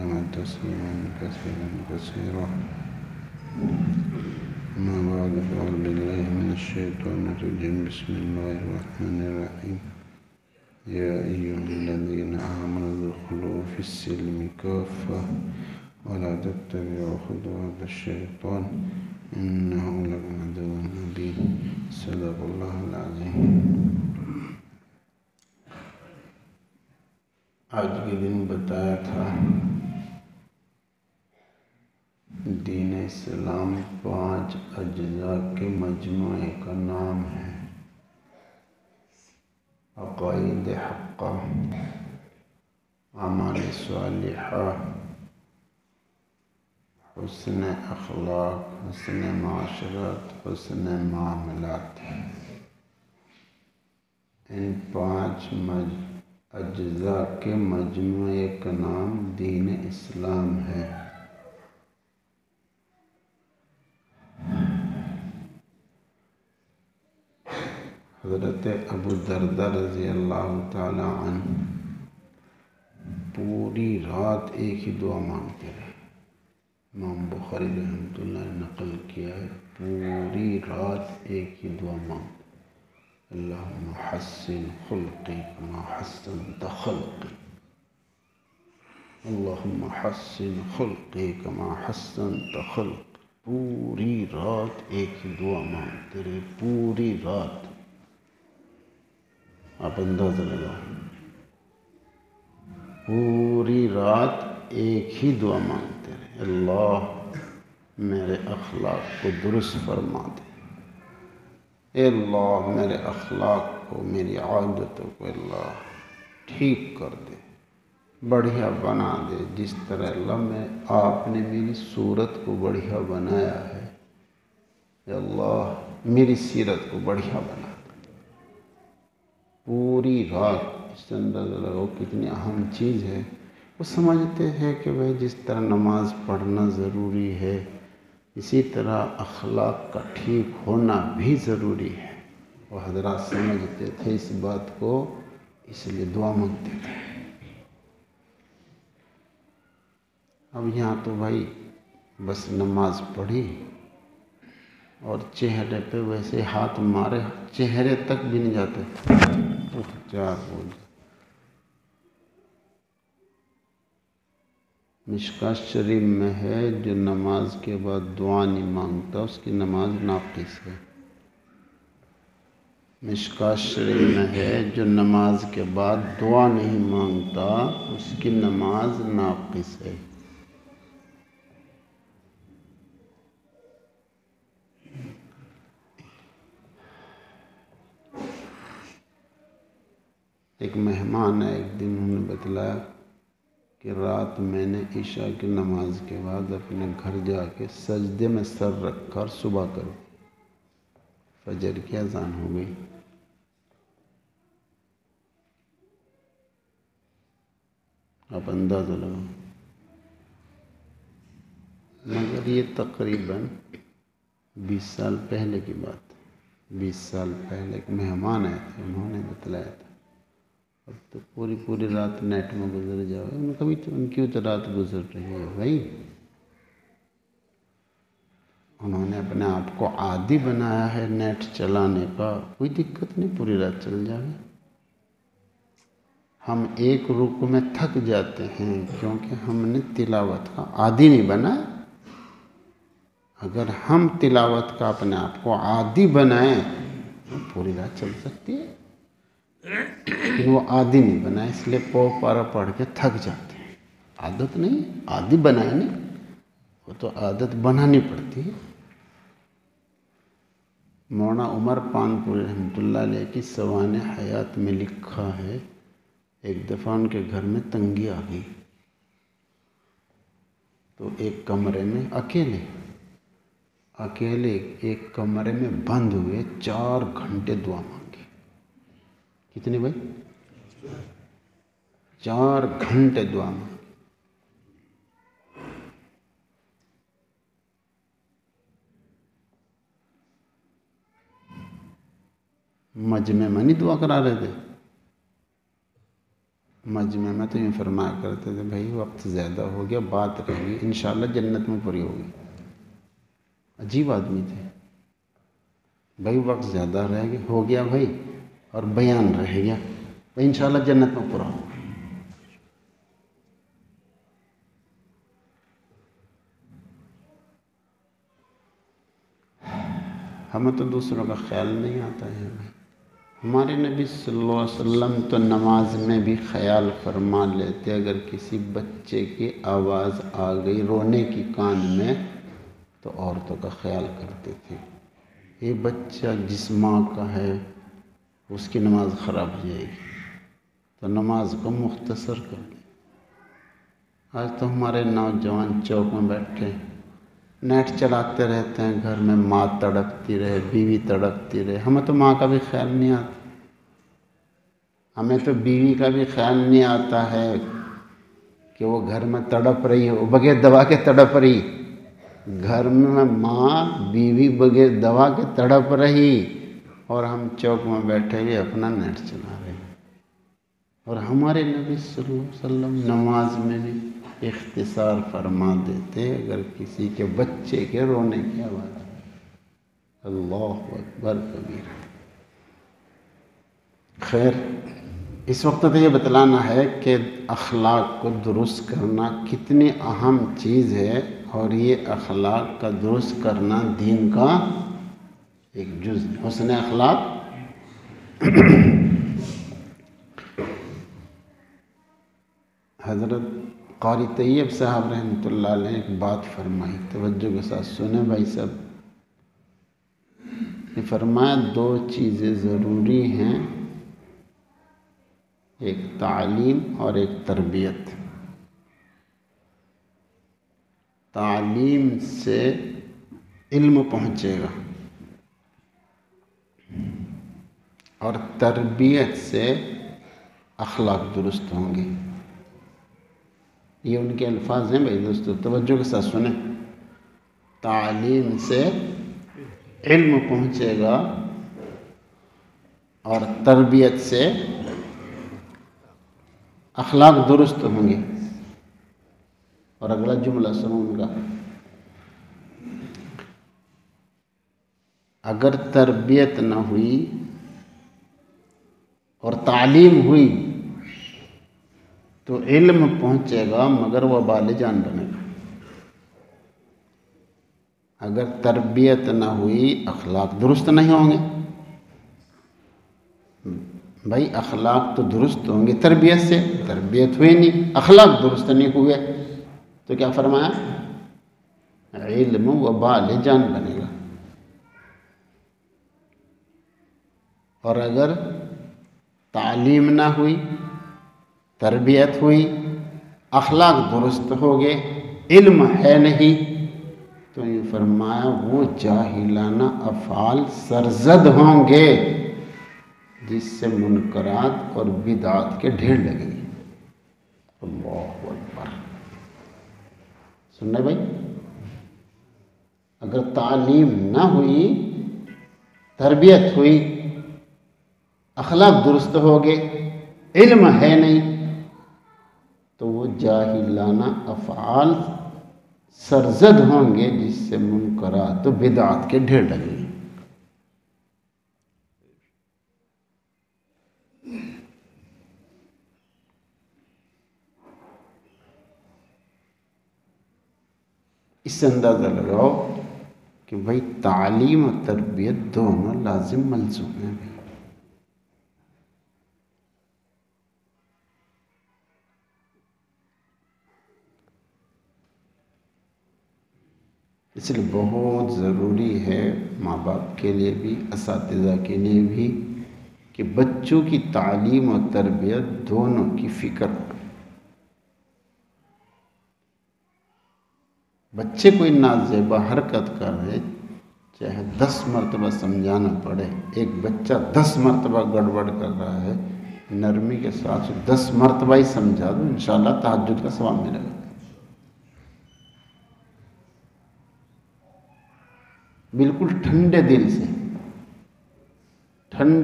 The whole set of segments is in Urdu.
وسلم تسليما كثيرا كثيرا. أما بعد فأعوذ بالله من الشيطان الرجيم. بسم الله الرحمن الرحيم. يا أيها الذين آمنوا ادخلوا في السلم كافة ولا تتبعوا خطوات الشيطان إنه لكم عدو مبين. صدق الله العظيم. آج کے دن بتایا تھا دین اسلام 5 اجزاء کے مجموعے کا نام ہے. عقائد حقہ، اعمال صالحہ، حسن اخلاق، حسن معاشرت، حسن معاملات. ان 5 اجزاء کے مجموعے کا نام دین اسلام ہے. حضرت ابو درداء رضی اللہ تعالی عنہ پوری رات ایک ہی دعا مانگتے رہے. امام بخاری رحمۃ اللہ نے نقل کیا ہے پوری رات ایک ہی دعا مانگتے. اللہم حسن خلقی کما حسنت خلقی. اللہم حسن خلقی کما حسنت خلقی. پوری رات ایک ہی دعا مانگتے رہے. پوری رات. آپ اندازہ لگاؤ، پوری رات ایک ہی دعا مانگتے رہے. اللہ میرے اخلاق کو درست فرما دے. اے اللہ میرے اخلاق کو، میری عادتوں کو اللہ ٹھیک کر دے، بڑھیا بنا دے. جس طرح اللہ آپ نے میری صورت کو بڑھیا بنایا ہے، اے اللہ میری سیرت کو بڑھیا بنا دے. پوری رات. اس سے اندازہ لگاؤ کتنی اہم چیز ہے. وہ سمجھتے ہیں کہ بھائی جس طرح نماز پڑھنا ضروری ہے اسی طرح اخلاق کا ٹھیک ہونا بھی ضروری ہے. وہ حضرات سمجھتے تھے اس بات کو، اس لیے دعا مانگتے تھے. اب یہاں تو بھائی بس نماز پڑھی اور چہرے پہ ویسے ہاتھ مارے، چہرے تک بھی نہیں جاتے. مشکوٰۃ شریف میں ہے جو نماز کے بعد دعا نہیں مانگتا اس کی نماز ناقص ہے. مشکوٰۃ شریف میں ہے جو نماز کے بعد دعا نہیں مانگتا اس کی نماز ناقص ہے. ایک مہمان ہے، ایک دن انہوں نے بتلایا کہ رات میں نے عشاء کی نماز کے بعد اپنے گھر جا کے سجدے میں سر رکھ کر صبح کر دی. فجر کی اذان ہو گئی. آپ اندازہ لگاؤ. مگر یہ تقریباً 20 سال پہلے کی بات. 20 سال پہلے ایک مہمان آئے تھے، انہوں نے بتلایا تھا. اب تو پوری رات نیٹ میں گزر جاؤ. ان کی تو رات گزر رہی ہے بھائی. انہوں نے اپنے آپ کو عادی بنایا ہے نیٹ چلانے کا. کوئی دقت نہیں، پوری رات چل جائے. ہم ایک رکوع میں تھک جاتے ہیں کیونکہ ہم نے تلاوت کا عادی نہیں بنا. اگر ہم تلاوت کا اپنے آپ کو عادی بنائیں تو پوری رات چل سکتی ہے. لیکن وہ عادی نہیں بنا، اس لیے پارا پڑھ کے تھک جاتے ہیں. عادت نہیں، عادی بنائے نہیں، وہ تو عادت بنانی پڑتی ہے. مولانا عمر پانپوری رحمۃ اللہ علیہ کی سوانح حیات میں لکھا ہے ایک دفعہ ان کے گھر میں تنگی آ گئی تو ایک کمرے میں اکیلے ایک کمرے میں بند ہوئے 4 گھنٹے دعا مانگی. کتنی بھائی؟ 4 گھنٹے دعا مانگی. مجمع میں نہیں دعا کرا رہے تھے، مجمع میں تو یوں فرمایا کرتے تھے بھائی وقت زیادہ ہو گیا، بات رہ گئی انشاءاللہ جنت میں پوری ہوگی۔ عجیب آدمی تھے بھائی، وقت زیادہ رہ گیا ہو گیا بھائی، اور بیان رہ گیا بھائی انشاءاللہ جنت میں پورا ہوگا۔ ہمیں تو دوسروں کا خیال نہیں آتا ہے بھائی۔ ہمارے نبی صلی اللہ علیہ وسلم تو نماز میں بھی خیال فرما لیتے، اگر کسی بچے کی آواز آ گئی رونے کی کان میں تو عورتوں کا خیال کرتے تھے، یہ بچہ جس ماں کا ہے اس کی نماز خراب ہو جائے گی، تو نماز کو مختصر کر دیں۔ آج تو ہمارے نوجوان چوک میں بیٹھے نیٹ چلاتے رہتے ہیں، گھر میں ماں تڑپتی رہے، بیوی تڑپتی رہے، ہمیں تو ماں کا بھی خیال نہیں آتا، ہمیں تو بیوی کا بھی خیال نہیں آتا ہے کہ وہ گھر میں تڑپ رہی ہے، وہ بغیر دوا کے تڑپ رہی، گھر میں ماں بیوی بغیر دوا کے تڑپ رہی، اور ہم چوک میں بیٹھے ہوئے اپنا نیٹ چلا رہے ہیں۔ اور ہمارے نبی صلی اللہ علیہ وسلم نماز میں بھی اختصار فرما دیتے اگر کسی کے بچے کے رونے کی آواز آئے۔ اللہ اکبر کبیر۔ خیر، اس وقت تو یہ بتلانا ہے کہ اخلاق کو درست کرنا کتنی اہم چیز ہے، اور یہ اخلاق کا درست کرنا دین کا ایک جز ہے۔ حسن اخلاق حضرت قاری طیب صاحب رحمۃ اللہ علیہ ایک بات فرمائی، توجہ کے ساتھ سنیں بھائی صاحب۔ یہ فرمایا دو چیزیں ضروری ہیں، ایک تعلیم اور ایک تربیت۔ تعلیم سے علم پہنچے گا اور تربیت سے اخلاق درست ہوں گے۔ یہ ان کے الفاظ ہیں بھائی دوستو، توجہ کے ساتھ سنیں۔ تعلیم سے علم پہنچے گا اور تربیت سے اخلاق درست ہوں گے۔ اور اگلا جملہ سنو ان کا، اگر تربیت نہ ہوئی اور تعلیم ہوئی تو علم پہنچے گا مگر وہ وبال جان بنے گا۔ اگر تربیت نہ ہوئی اخلاق درست نہیں ہوں گے۔ بھائی اخلاق تو درست ہوں گے تربیت سے، تربیت ہوئی نہیں، اخلاق درست نہیں ہوئے تو کیا فرمایا؟ علم وبال جان بنے گا۔ اور اگر تعلیم نہ ہوئی، تربیت ہوئی، اخلاق درست ہو گئے، علم ہے نہیں، تو یہ فرمایا وہ جاہلانہ افعال سرزد ہوں گے جس سے منکرات اور بدعات کے ڈھیر لگیں گے۔ اللہ اکبر۔ سننے بھائی، اگر تعلیم نہ ہوئی، تربیت ہوئی، اخلاق درست ہو گئے، علم ہے نہیں، تو وہ جاہلانہ افعال سرزد ہوں گے جس سے منکرات و بدعات کے ڈھیر لگیں گے۔ اس سے اندازہ لگاؤ کہ بھائی تعلیم اور تربیت دونوں لازم ملزوم ہیں۔ اس لیے بہت ضروری ہے ماں باپ کے لیے بھی، اساتذہ کے لیے بھی، کہ بچوں کی تعلیم اور تربیت دونوں کی فکر ہو۔ بچے کوئی نازیبا حرکت کر رہے، چاہے 10 مرتبہ سمجھانا پڑے، ایک بچہ 10 مرتبہ گڑبڑ کر رہا ہے، نرمی کے ساتھ 10 مرتبہ ہی سمجھا دو، انشاءاللہ تہجد کا ثواب ملے گا۔ بالکل ٹھنڈے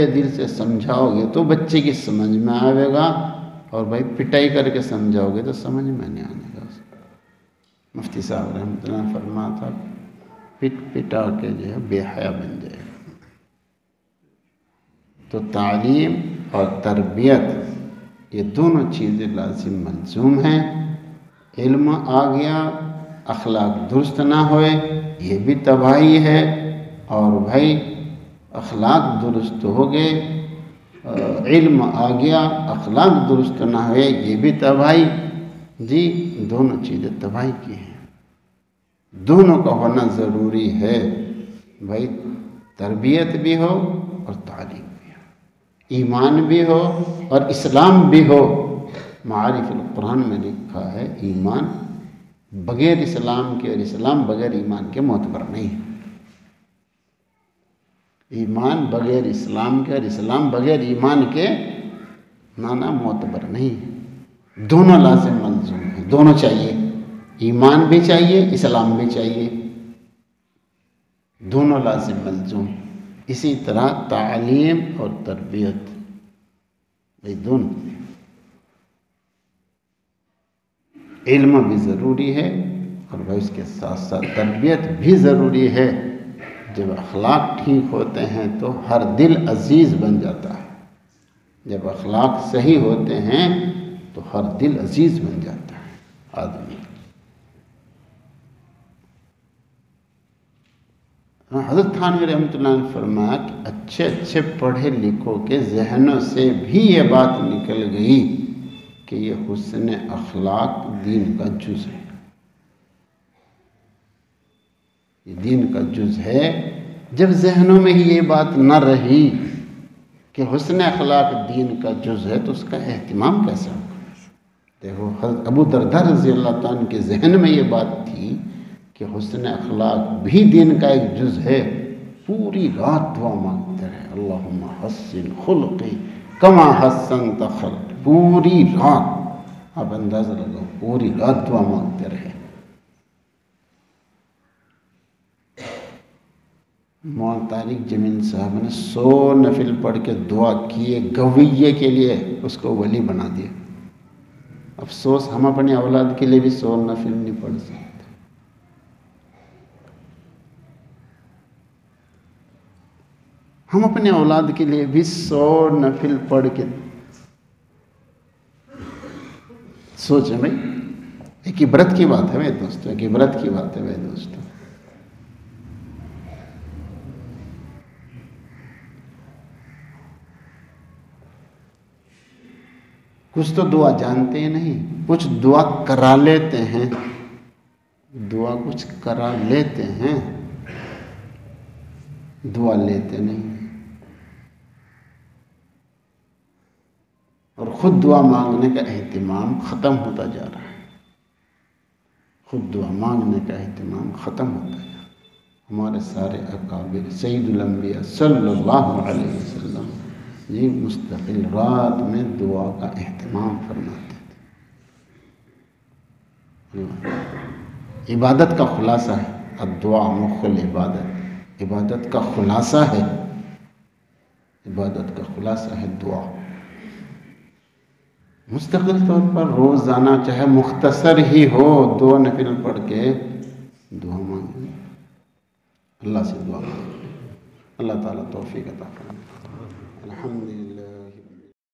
دل سے سمجھاؤ گے تو بچے کی سمجھ میں آئے گا، اور بھائی پٹائی کر کے سمجھاؤ گے تو سمجھ میں نہیں آنے گا۔ مفتی صاحب رحمۃ اللہ نے فرمایا تھا پٹ پٹا کے جو ہے بے حیا بن جائے گا۔ تو تعلیم اور تربیت یہ دونوں چیزیں لازم ملزوم ہیں۔ علم آ گیا، اخلاق درست نہ ہوئے یہ بھی تباہی ہے، اور بھائی اخلاق درست ہو گئے، علم آ گیا اخلاق درست نہ ہوئے یہ بھی تباہی۔ جی دونوں چیزیں تباہی کی ہیں، دونوں کا ہونا ضروری ہے۔ بھائی تربیت بھی ہو اور تعلیم بھی ہو، ایمان بھی ہو اور اسلام بھی ہو۔ معارف القرآن میں لکھا ہے ایمان بغیر اسلام کے اور اسلام بغیر ایمان کے معتبر نہیں ہے۔ ایمان بغیر اسلام کے اور اسلام بغیر ایمان کے معنی معتبر نہیں ہے۔ دونوں لازم ملزوم ہیں، دونوں چاہیے، ایمان بھی چاہیے اسلام بھی چاہیے، دونوں لازم ملزوم۔ اسی طرح تعلیم اور تربیت یہ دونوں، علم بھی ضروری ہے اور بھائی اس کے ساتھ ساتھ تربیت بھی ضروری ہے۔ جب اخلاق ٹھیک ہوتے ہیں تو ہر دل عزیز بن جاتا ہے، جب اخلاق صحیح ہوتے ہیں تو ہر دل عزیز بن جاتا ہے آدمی۔ حضرت تھانوی رحمۃ اللہ نے فرمایا کہ اچھے اچھے پڑھے لکھوں کے ذہنوں سے بھی یہ بات نکل گئی کہ یہ حسن اخلاق دین کا جز ہے، یہ دین کا جز ہے۔ جب ذہنوں میں ہی یہ بات نہ رہی کہ حسن اخلاق دین کا جز ہے تو اس کا اہتمام کیسے ہوگا؟ دیکھو حضرت ابو درداء رضی اللہ تعالیٰ عنہ کے ذہن میں یہ بات تھی کہ حسن اخلاق بھی دین کا ایک جز ہے، پوری رات دعا مانگتے رہے، اللہم حسن خلقی کما حسنت خلقی، پوری رات، آپ اندازہ لگاؤ پوری رات دعا مانگتے رہے۔ مولانا طارق جمیل صاحب نے 100 نفل پڑھ کے دعا کیے گویے کے لیے، اس کو ولی بنا دیا۔ افسوس ہم اپنی اولاد کے لیے بھی 100 نفل نہیں پڑھ سکتے۔ ہم اپنے اولاد کے لیے بھی 100 نفل پڑھ کے سوچیں بھائی، ایک عبرت کی بات ہے میرے دوستوں، ایک عبرت کی بات ہے میرے دوستوں۔ کچھ تو دعا جانتے ہی نہیں، کچھ دعا کرا لیتے ہیں، دعا کچھ کرا لیتے ہیں، دعا لیتے نہیں، اور خود دعا مانگنے کا اہتمام ختم ہوتا جا رہا ہے، خود دعا مانگنے کا اہتمام ختم ہوتا جا رہا ہے۔ ہمارے سارے اکابر سید الانبیاء صلی اللہ علیہ وسلم یہ مستقل رات میں دعا کا اہتمام فرماتے تھے۔ عبادت کا خلاصہ ہے الدعاء مخ العبادت، عبادت کا خلاصہ ہے، عبادت کا خلاصہ ہے دعا۔ مستقل طور پر روزانہ چاہے مختصر ہی ہو 2 نفل پڑھ کے دعا مانگیں، اللہ سے دعا مانگیں، اللہ تعالیٰ توفیق عطا فرمائے۔ الحمدللہ۔